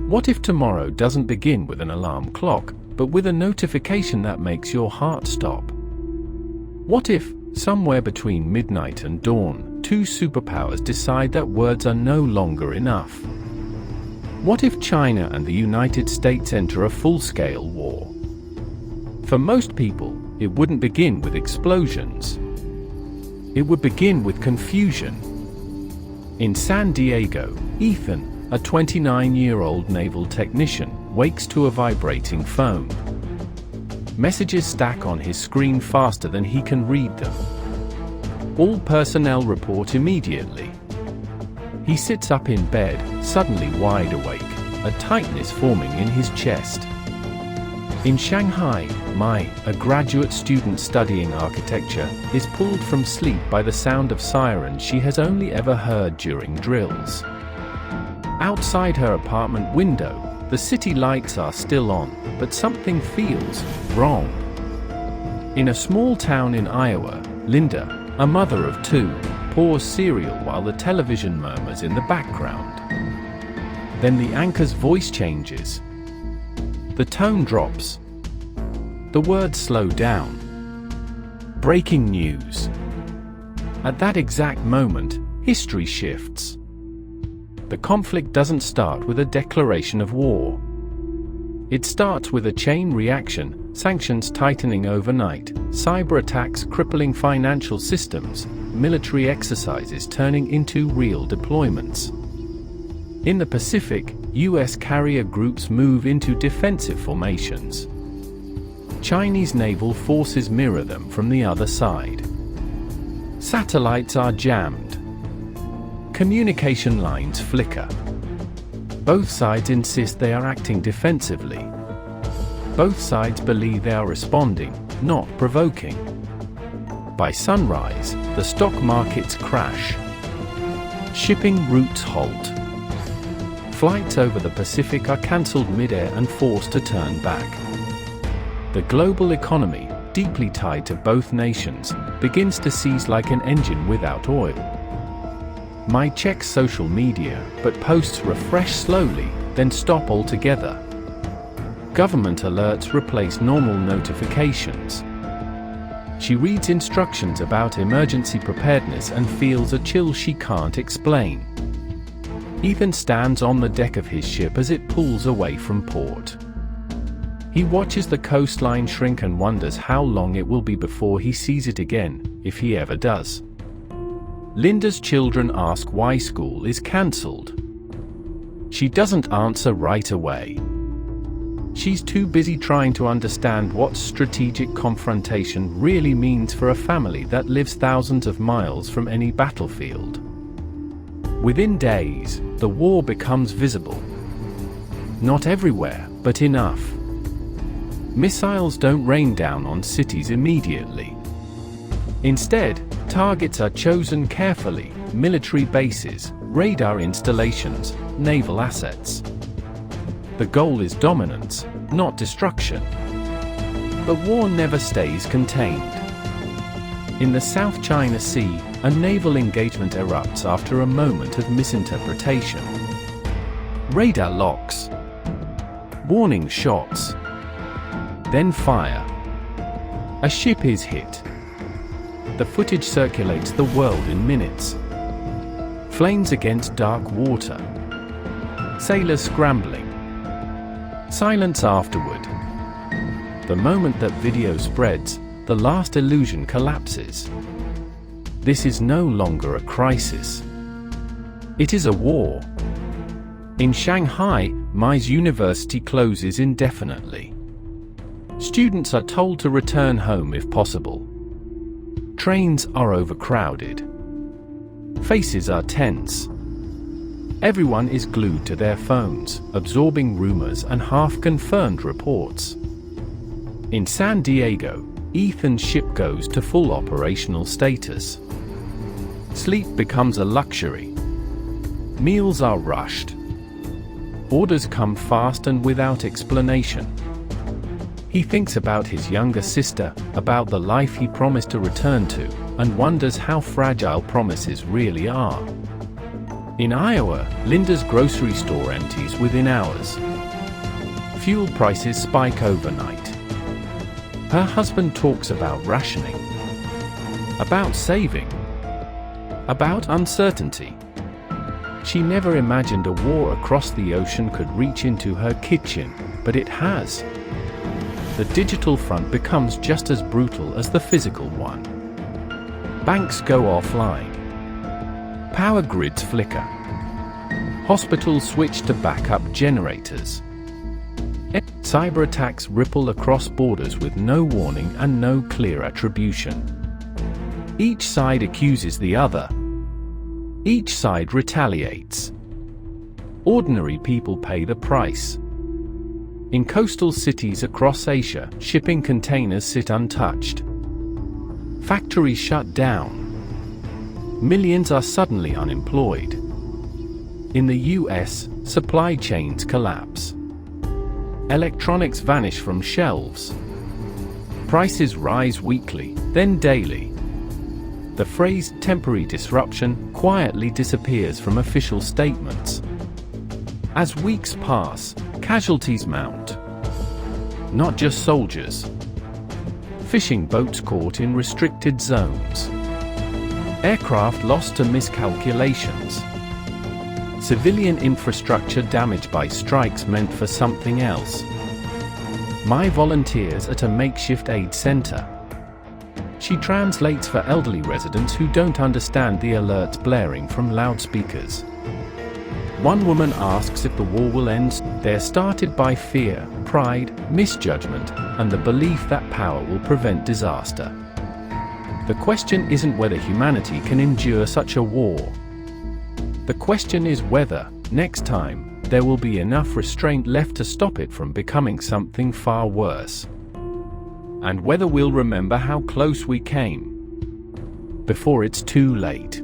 What if tomorrow doesn't begin with an alarm clock, but with a notification that makes your heart stop? What if, somewhere between midnight and dawn, two superpowers decide that words are no longer enough? What if China and the United States enter a full-scale war? For most people, it wouldn't begin with explosions. It would begin with confusion. In San Diego, Ethan, a 29-year-old naval technician, wakes to a vibrating phone. Messages stack on his screen faster than he can read them. All personnel report immediately. He sits up in bed, suddenly wide awake, a tightness forming in his chest. In Shanghai, Mai, a graduate student studying architecture, is pulled from sleep by the sound of sirens she has only ever heard during drills. Outside her apartment window, the city lights are still on, but something feels wrong. In a small town in Iowa, Linda, a mother of two, pours cereal while the television murmurs in the background. Then the anchor's voice changes. The tone drops. The words slow down. Breaking news. At that exact moment, history shifts. The conflict doesn't start with a declaration of war. It starts with a chain reaction, sanctions tightening overnight, cyber attacks crippling financial systems, military exercises turning into real deployments. In the Pacific, U.S. carrier groups move into defensive formations. Chinese naval forces mirror them from the other side. Satellites are jammed. Communication lines flicker. Both sides insist they are acting defensively. Both sides believe they are responding, not provoking. By sunrise, the stock markets crash. Shipping routes halt. Flights over the Pacific are cancelled mid-air and forced to turn back. The global economy, deeply tied to both nations, begins to seize like an engine without oil. Mai checks social media, but posts refresh slowly, then stop altogether. Government alerts replace normal notifications. She reads instructions about emergency preparedness and feels a chill she can't explain. Ethan stands on the deck of his ship as it pulls away from port. He watches the coastline shrink and wonders how long it will be before he sees it again, if he ever does. Linda's children ask why school is cancelled. She doesn't answer right away. She's too busy trying to understand what strategic confrontation really means for a family that lives thousands of miles from any battlefield. Within days, the war becomes visible. Not everywhere, but enough. Missiles don't rain down on cities immediately. Instead, targets are chosen carefully: military bases, radar installations, naval assets. The goal is dominance, not destruction. But war never stays contained. In the South China Sea, a naval engagement erupts after a moment of misinterpretation. Radar locks. Warning shots. Then fire. A ship is hit. The footage circulates the world in minutes. Flames against dark water. Sailors scrambling. Silence afterward. The moment that video spreads, the last illusion collapses. This is no longer a crisis. It is a war. In Shanghai, Mai's university closes indefinitely. Students are told to return home if possible. Trains are overcrowded. Faces are tense. Everyone is glued to their phones, absorbing rumors and half-confirmed reports. In San Diego, Ethan's ship goes to full operational status. Sleep becomes a luxury. Meals are rushed. Orders come fast and without explanation. He thinks about his younger sister, about the life he promised to return to, and wonders how fragile promises really are. In Iowa, Linda's grocery store empties within hours. Fuel prices spike overnight. Her husband talks about rationing, about saving, about uncertainty. She never imagined a war across the ocean could reach into her kitchen, but it has. The digital front becomes just as brutal as the physical one. Banks go offline. Power grids flicker. Hospitals switch to backup generators. Cyber attacks ripple across borders with no warning and no clear attribution. Each side accuses the other. Each side retaliates. Ordinary people pay the price. In coastal cities across Asia, shipping containers sit untouched. Factories shut down. Millions are suddenly unemployed. In the US, supply chains collapse. Electronics vanish from shelves. Prices rise weekly, then daily. The phrase temporary disruption quietly disappears from official statements. As weeks pass, casualties mount. Not just soldiers. Fishing boats caught in restricted zones. Aircraft lost to miscalculations. Civilian infrastructure damaged by strikes meant for something else. My volunteers at a makeshift aid center. She translates for elderly residents who don't understand the alerts blaring from loudspeakers. One woman asks if the war will end. They're started by fear, pride, misjudgment, and the belief that power will prevent disaster. The question isn't whether humanity can endure such a war. The question is whether, next time, there will be enough restraint left to stop it from becoming something far worse. And whether we'll remember how close we came before it's too late.